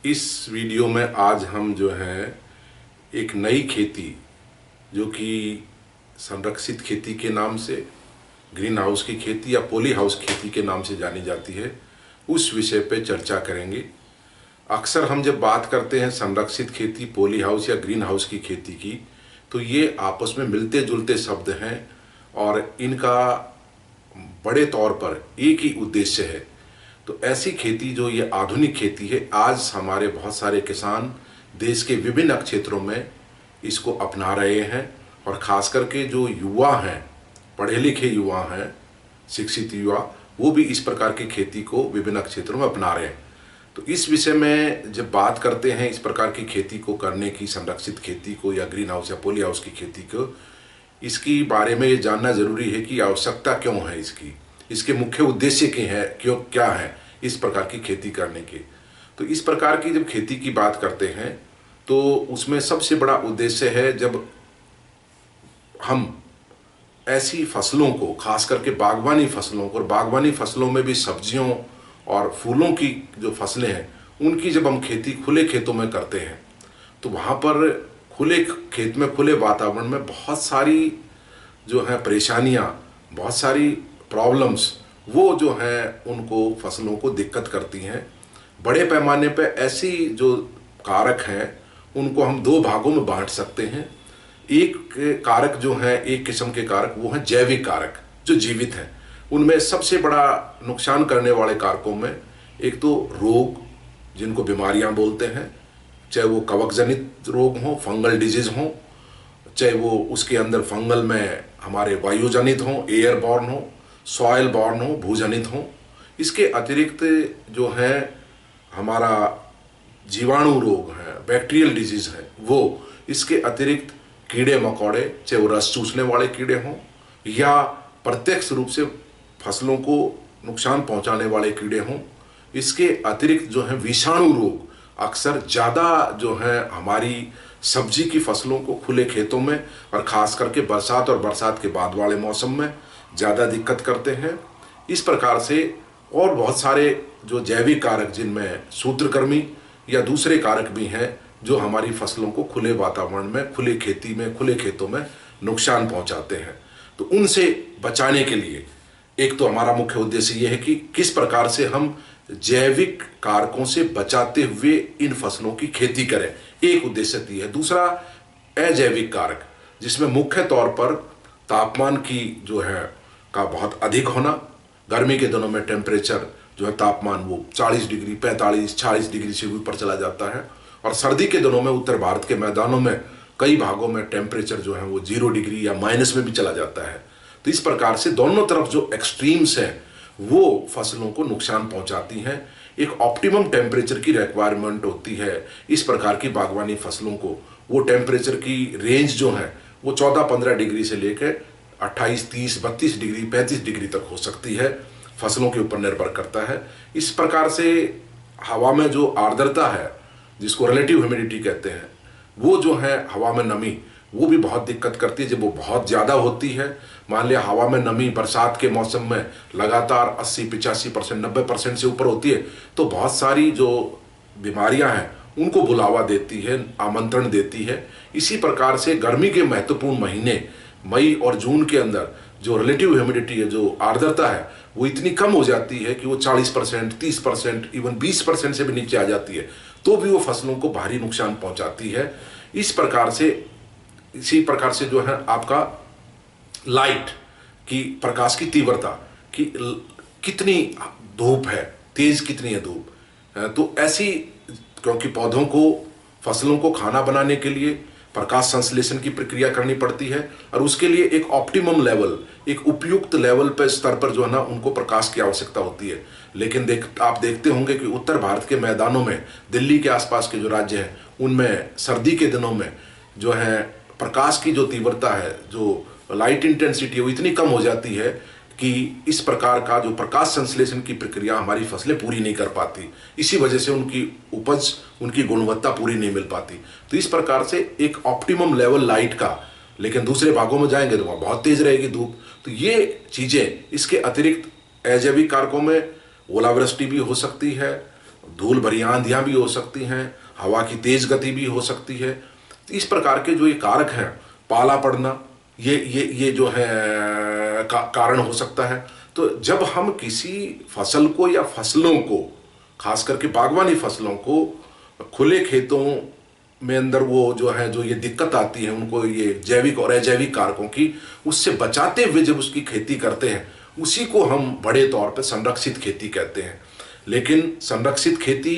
इस वीडियो में आज हम जो है एक नई खेती जो कि संरक्षित खेती के नाम से, ग्रीन हाउस की खेती या पॉली हाउस खेती के नाम से जानी जाती है, उस विषय पे चर्चा करेंगे। अक्सर हम जब बात करते हैं संरक्षित खेती, पॉली हाउस या ग्रीन हाउस की खेती की, तो ये आपस में मिलते जुलते शब्द हैं और इनका बड़े तौर पर एक ही उद्देश्य है। तो ऐसी खेती जो ये आधुनिक खेती है, आज हमारे बहुत सारे किसान देश के विभिन्न क्षेत्रों में इसको अपना रहे हैं और ख़ास करके जो युवा हैं, पढ़े लिखे युवा हैं, शिक्षित युवा, वो भी इस प्रकार की खेती को विभिन्न क्षेत्रों में अपना रहे हैं। तो इस विषय में जब बात करते हैं इस प्रकार की खेती को करने की, संरक्षित खेती को या ग्रीन हाउस या पॉली हाउस की खेती को, इसकी बारे में ये जानना जरूरी है कि आवश्यकता क्यों है इसकी, इसके मुख्य उद्देश्य क्या है इस प्रकार की खेती करने के। तो इस प्रकार की जब खेती की बात करते हैं तो उसमें सबसे बड़ा उद्देश्य है, जब हम ऐसी फसलों को, खास करके बागवानी फसलों को, और बागवानी फसलों में भी सब्जियों और फूलों की जो फसलें हैं, उनकी जब हम खेती खुले खेतों में करते हैं तो वहाँ पर खुले खेत में, खुले वातावरण में बहुत सारी जो है परेशानियाँ, बहुत सारी प्रॉब्लम्स, वो जो है उनको फसलों को दिक्कत करती हैं। बड़े पैमाने पे ऐसी जो कारक हैं उनको हम दो भागों में बांट सकते हैं। एक कारक जो है, एक किस्म के कारक, वो है जैविक कारक जो जीवित हैं। उनमें सबसे बड़ा नुकसान करने वाले कारकों में एक तो रोग, जिनको बीमारियां बोलते हैं, चाहे वो कवक जनित रोग हों, फंगल डिजीज हों, चाहे वो उसके अंदर फंगल में हमारे वायुजनित हों, एयरबॉर्न हो, सॉयल बॉर्न हो, भूजनित हो। इसके अतिरिक्त जो है हमारा जीवाणु रोग है, बैक्टीरियल डिजीज है वो। इसके अतिरिक्त कीड़े मकोड़े, चाहे वो रस चूसने वाले कीड़े हों या प्रत्यक्ष रूप से फसलों को नुकसान पहुंचाने वाले कीड़े हों। इसके अतिरिक्त जो है विषाणु रोग अक्सर ज़्यादा जो है हमारी सब्जी की फसलों को खुले खेतों में और ख़ास करके बरसात और बरसात के बाद वाले मौसम में ज़्यादा दिक्कत करते हैं। इस प्रकार से और बहुत सारे जो जैविक कारक, जिनमें सूत्रकृमि या दूसरे कारक भी हैं, जो हमारी फसलों को खुले वातावरण में, खुले खेती में, खुले खेतों में नुकसान पहुंचाते हैं। तो उनसे बचाने के लिए एक तो हमारा मुख्य उद्देश्य ये है कि किस प्रकार से हम जैविक कारकों से बचाते हुए इन फसलों की खेती करें, एक उद्देश्य ये है। दूसरा अजैविक कारक, जिसमें मुख्य तौर पर तापमान की जो है का बहुत अधिक होना। गर्मी के दिनों में टेम्परेचर जो है, तापमान वो 40 डिग्री, 45-46 डिग्री से ऊपर चला जाता है, और सर्दी के दिनों में उत्तर भारत के मैदानों में कई भागों में टेम्परेचर जो है वो 0 डिग्री या माइनस में भी चला जाता है। तो इस प्रकार से दोनों तरफ जो एक्सट्रीम्स हैं वो फसलों को नुकसान पहुंचाती हैं। एक ऑप्टिमम टेम्परेचर की रिक्वायरमेंट होती है इस प्रकार की बागवानी फसलों को। वो टेम्परेचर की रेंज जो है वो 14-15 डिग्री से लेकर 28-30-32 डिग्री, 35 डिग्री तक हो सकती है, फसलों के ऊपर निर्भर करता है। इस प्रकार से हवा में जो आर्द्रता है, जिसको रिलेटिव ह्यूमिडिटी कहते हैं, वो जो है हवा में नमी, वो भी बहुत दिक्कत करती है। जब वो बहुत ज़्यादा होती है, मान लिया हवा में नमी बरसात के मौसम में लगातार 80-85%, 90% से ऊपर होती है, तो बहुत सारी जो बीमारियां हैं उनको बुलावा देती है, आमंत्रण देती है। इसी प्रकार से गर्मी के महत्वपूर्ण महीने मई और जून के अंदर जो रिलेटिव ह्यूमिडिटी है, जो आर्द्रता है, वो इतनी कम हो जाती है कि वो 40%, 30%, इवन 20% से भी नीचे आ जाती है, तो भी वो फसलों को भारी नुकसान पहुंचाती है। इसी प्रकार से जो है आपका लाइट की, प्रकाश की तीव्रता की, कितनी धूप है, तेज कितनी है धूप, तो ऐसी, क्योंकि पौधों को, फसलों को खाना बनाने के लिए प्रकाश संश्लेषण की प्रक्रिया करनी पड़ती है, और उसके लिए एक ऑप्टिमम लेवल, एक उपयुक्त लेवल पर, स्तर पर जो है ना, उनको प्रकाश की आवश्यकता होती है। लेकिन आप देखते होंगे कि उत्तर भारत के मैदानों में, दिल्ली के आसपास के जो राज्य हैं, उनमें सर्दी के दिनों में जो है प्रकाश की जो तीव्रता है, जो लाइट इंटेंसिटी है, वो इतनी कम हो जाती है कि इस प्रकार का जो प्रकाश संश्लेषण की प्रक्रिया हमारी फसलें पूरी नहीं कर पाती। इसी वजह से उनकी उपज, उनकी गुणवत्ता पूरी नहीं मिल पाती। तो इस प्रकार से एक ऑप्टिमम लेवल लाइट का, लेकिन दूसरे भागों में जाएंगे तो वहाँ बहुत तेज रहेगी धूप। तो ये चीज़ें, इसके अतिरिक्त अजैविक कारकों में ओलावृष्टि भी हो सकती है, धूल भरी आंधियां भी हो सकती हैं, हवा की तेज गति भी हो सकती है। तो इस प्रकार के जो ये कारक हैं, पाला पड़ना, ये जो है कारण हो सकता है। तो जब हम किसी फसल को या फसलों को, खास करके बागवानी फसलों को, खुले खेतों में अंदर वो जो है, जो ये दिक्कत आती है उनको, ये जैविक और अजैविक कारकों की, उससे बचाते हुए जब उसकी खेती करते हैं, उसी को हम बड़े तौर पे संरक्षित खेती कहते हैं। लेकिन संरक्षित खेती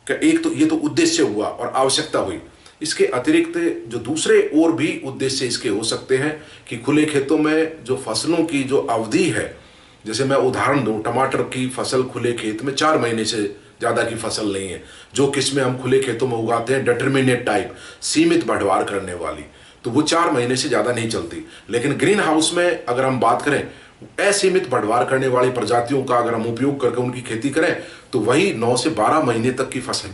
का एक तो ये तो उद्देश्य हुआ और आवश्यकता हुई। इसके अतिरिक्त जो दूसरे और भी उद्देश्य इसके हो सकते हैं कि खुले खेतों में जो फसलों की जो अवधि है, जैसे मैं उदाहरण दूं, टमाटर की फसल खुले खेत में 4 महीने से ज़्यादा की फसल नहीं है। जो किस्में हम खुले खेतों में उगाते हैं डिटर्मिनेट टाइप, सीमित बढ़वार करने वाली, तो वो 4 महीने से ज़्यादा नहीं चलती। लेकिन ग्रीन हाउस में अगर हम बात करें, असीमित बढ़वार करने वाली प्रजातियों का अगर हम उपयोग करके उनकी खेती करें, तो वही 9 से 12 महीने तक की फसल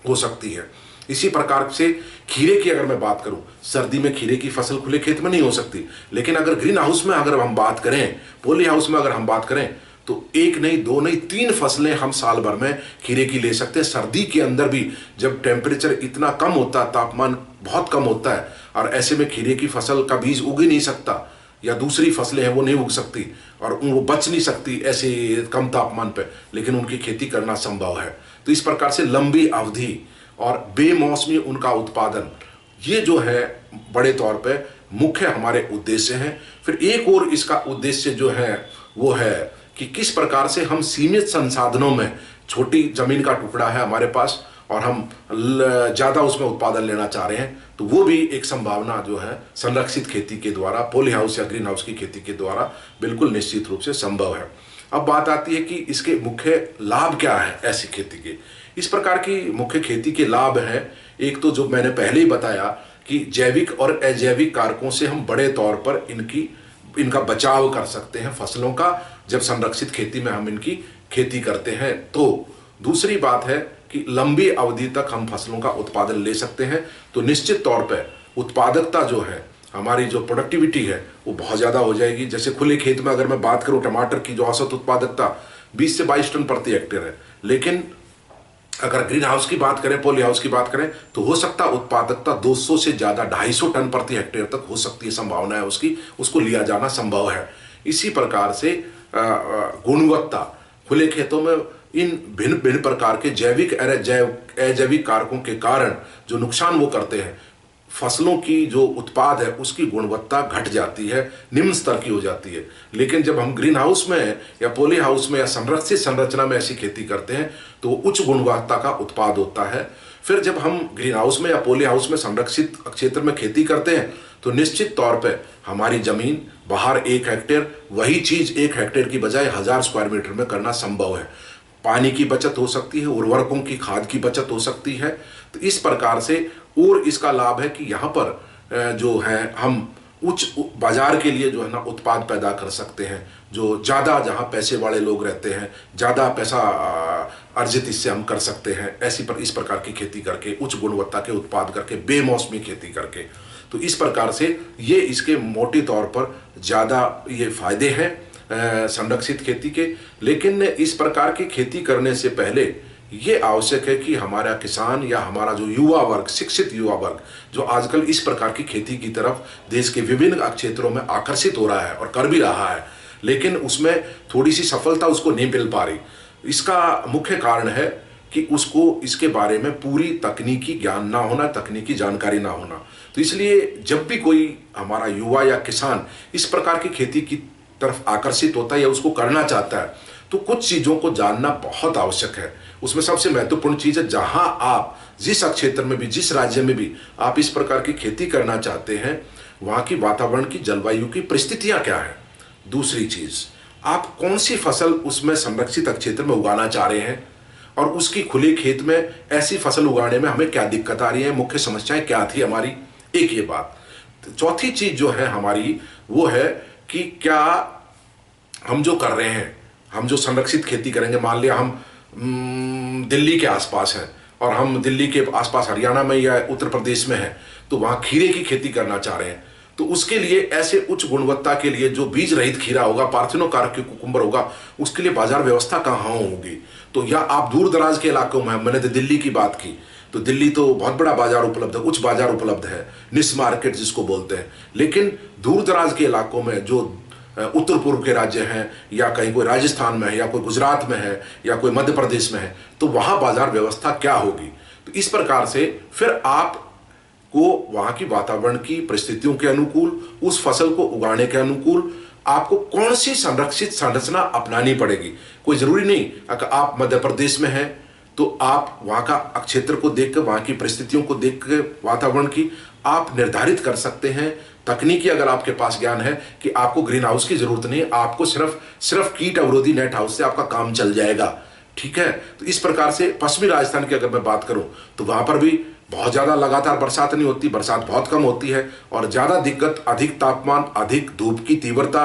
हो सकती है। इसी प्रकार से खीरे की अगर मैं बात करूं, सर्दी में खीरे की फसल खुले खेत में नहीं हो सकती। लेकिन अगर ग्रीन हाउस में अगर हम बात करें, पॉली हाउस में अगर हम बात करें, तो 1 नहीं 2 नहीं 3 फसलें हम साल भर में खीरे की ले सकते हैं। सर्दी के अंदर भी जब टेम्परेचर इतना कम होता है, तापमान बहुत कम होता है, और ऐसे में खीरे की फसल का बीज उग ही नहीं सकता, या दूसरी फसलें हैं वो नहीं उग सकती और वो बच नहीं सकती ऐसे कम तापमान पे, लेकिन उनकी खेती करना संभव है। तो इस प्रकार से लंबी अवधि और बेमौसमी उनका उत्पादन, ये जो है बड़े तौर पे मुख्य हमारे उद्देश्य हैं। फिर एक और इसका उद्देश्य जो है वो है कि किस प्रकार से हम सीमित संसाधनों में, छोटी जमीन का टुकड़ा है हमारे पास और हम ज़्यादा उसमें उत्पादन लेना चाह रहे हैं, तो वो भी एक संभावना जो है संरक्षित खेती के द्वारा, पॉली हाउस या ग्रीन हाउस की खेती के द्वारा बिल्कुल निश्चित रूप से संभव है। अब बात आती है कि इसके मुख्य लाभ क्या है ऐसी खेती के। इस प्रकार की मुख्य खेती के लाभ हैं, एक तो जो मैंने पहले ही बताया कि जैविक और अजैविक कारकों से हम बड़े तौर पर इनका बचाव कर सकते हैं फसलों का, जब संरक्षित खेती में हम इनकी खेती करते हैं। तो दूसरी बात है कि लंबी अवधि तक हम फसलों का उत्पादन ले सकते हैं। तो निश्चित तौर पर उत्पादकता जो है, हमारी जो प्रोडक्टिविटी है, वो बहुत ज़्यादा हो जाएगी। जैसे खुले खेत में अगर मैं बात करूं, टमाटर की जो औसत उत्पादकता 20 से 22 टन प्रति हेक्टेयर है, लेकिन अगर ग्रीन हाउस की बात करें, पॉली हाउस की बात करें, तो हो सकता है उत्पादकता 200 से ज़्यादा 250 टन प्रति हेक्टेयर तक हो सकती है, संभावना है उसकी, उसको लिया जाना संभव है। इसी प्रकार से गुणवत्ता, खुले खेतों में इन भिन्न भिन्न प्रकार के जैविक अजैविक कारकों के कारण जो नुकसान वो करते हैं, फसलों की जो उत्पाद है उसकी गुणवत्ता घट जाती है, निम्न स्तर की हो जाती है। लेकिन जब हम ग्रीन हाउस में या पॉली हाउस में या संरक्षित संरचना में ऐसी खेती करते हैं, तो उच्च गुणवत्ता का उत्पाद होता है। फिर जब हम ग्रीन हाउस में या पॉली हाउस में संरक्षित क्षेत्र में खेती करते हैं, तो निश्चित तौर पर हमारी जमीन बाहर 1 हेक्टेयर, वही चीज़ 1 हेक्टेयर की बजाय 1000 स्क्वायर मीटर में करना संभव है। पानी की बचत हो सकती है, उर्वरकों की, खाद की बचत हो सकती है। तो इस प्रकार से और इसका लाभ है कि यहाँ पर जो है हम उच्च बाजार के लिए जो है ना उत्पाद पैदा कर सकते हैं, जो ज़्यादा, जहाँ पैसे वाले लोग रहते हैं, ज़्यादा पैसा अर्जित इससे हम कर सकते हैं, इस प्रकार की खेती करके, उच्च गुणवत्ता के उत्पाद करके, बेमौसमी खेती करके। तो इस प्रकार से ये इसके मोटे तौर पर ज़्यादा ये फायदे हैं संरक्षित खेती के। लेकिन इस प्रकार की खेती करने से पहले ये आवश्यक है कि हमारा किसान या हमारा जो युवा वर्ग, शिक्षित युवा वर्ग, जो आजकल इस प्रकार की खेती की तरफ देश के विभिन्न क्षेत्रों में आकर्षित हो रहा है और कर भी रहा है, लेकिन उसमें थोड़ी सी सफलता उसको नहीं मिल पा रही। इसका मुख्य कारण है कि उसको इसके बारे में पूरी तकनीकी ज्ञान ना होना, तकनीकी जानकारी ना होना। तो इसलिए जब भी कोई हमारा युवा या किसान इस प्रकार की खेती की तरफ आकर्षित होता है या उसको करना चाहता है, तो कुछ चीज़ों को जानना बहुत आवश्यक है। उसमें सबसे महत्वपूर्ण चीज़ है, जहां आप जिस क्षेत्र में भी, जिस राज्य में भी आप इस प्रकार की खेती करना चाहते हैं, वहां की वातावरण की, जलवायु की परिस्थितियां क्या है। दूसरी चीज़, आप कौन सी फसल उसमें संरक्षित क्षेत्र में उगाना चाह रहे हैं और उसकी खुले खेत में ऐसी फसल उगाने में हमें क्या दिक्कत आ रही है, मुख्य समस्याएं क्या थी हमारी, एक ये बात। चौथी चीज़ जो है हमारी, वो है कि क्या हम जो कर रहे हैं, हम जो संरक्षित खेती करेंगे, मान लिया हम दिल्ली के आसपास हैं और हम दिल्ली के आसपास हरियाणा में या उत्तर प्रदेश में हैं, तो वहाँ खीरे की खेती करना चाह रहे हैं, तो उसके लिए ऐसे उच्च गुणवत्ता के लिए जो बीज रहित खीरा होगा, पार्थिनोकारक कुकुम्बर होगा, उसके लिए बाजार व्यवस्था कहाँ होगी। तो या आप दूर दराज के इलाकों में, मैंने तो दिल्ली की बात की, तो दिल्ली तो बहुत बड़ा बाजार उपलब्ध है, उच्च बाजार उपलब्ध है, निश मार्केट जिसको बोलते हैं। लेकिन दूर दराज के इलाकों में जो उत्तर पूर्व के राज्य हैं, या कहीं कोई राजस्थान में है, या कोई गुजरात में है, या कोई मध्य प्रदेश में है, तो वहाँ बाजार व्यवस्था क्या होगी। तो इस प्रकार से फिर आप को वहाँ की वातावरण की परिस्थितियों के अनुकूल, उस फसल को उगाने के अनुकूल आपको कौन सी संरक्षित संरचना अपनानी पड़ेगी। कोई जरूरी नहीं अगर आप मध्य प्रदेश में हैं तो आप वहाँ का क्षेत्र को देखकर, वहाँ की परिस्थितियों को देखकर, वातावरण की आप निर्धारित कर सकते हैं। तकनीकी अगर आपके पास ज्ञान है कि आपको ग्रीन हाउस की जरूरत नहीं, आपको सिर्फ कीट अवरोधी नेट हाउस से आपका काम चल जाएगा। ठीक है, तो इस प्रकार से पश्चिमी राजस्थान की अगर मैं बात करूं तो वहां पर भी बहुत ज्यादा लगातार बरसात नहीं होती, बरसात बहुत कम होती है, और ज्यादा दिक्कत अधिक तापमान, अधिक धूप की तीव्रता,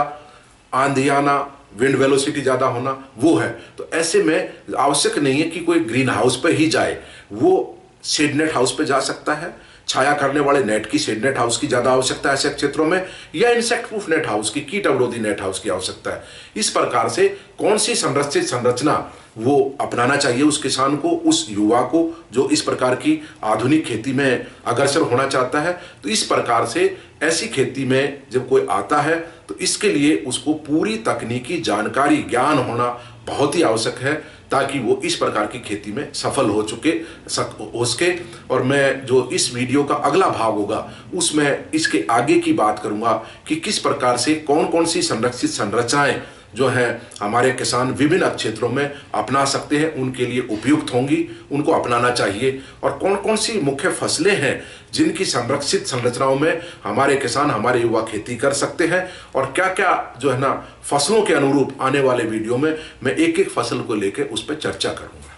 आंधी आना, विंड वेलोसिटी ज्यादा होना, वो है। तो ऐसे में आवश्यक नहीं है कि कोई ग्रीन हाउस पे ही जाए, वो शेड नेट हाउस पे जा सकता है। छाया करने वाले नेट की, शेड नेट हाउस की ज्यादा आवश्यकता है ऐसे क्षेत्रों में, या इंसेक्ट प्रूफ नेट हाउस की, कीट अवरोधी नेट हाउस की आवश्यकता है। इस प्रकार से कौन सी संरक्षित संरचना वो अपनाना चाहिए उस किसान को, उस युवा को जो इस प्रकार की आधुनिक खेती में अग्रसर होना चाहता है। तो इस प्रकार से ऐसी खेती में जब कोई आता है तो इसके लिए उसको पूरी तकनीकी जानकारी, ज्ञान होना बहुत ही आवश्यक है, ताकि वो इस प्रकार की खेती में सफल हो सके। और मैं जो इस वीडियो का अगला भाग होगा उसमें इसके आगे की बात करूंगा कि किस प्रकार से कौन कौन सी संरक्षित संरचनाएं जो है हमारे किसान विभिन्न क्षेत्रों में अपना सकते हैं, उनके लिए उपयुक्त होंगी, उनको अपनाना चाहिए, और कौन कौन सी मुख्य फसलें हैं जिनकी संरक्षित संरचनाओं में हमारे किसान, हमारे युवा खेती कर सकते हैं, और क्या क्या जो है ना फसलों के अनुरूप आने वाले वीडियो में मैं एक एक फसल को लेकर उस पर चर्चा करूंगा।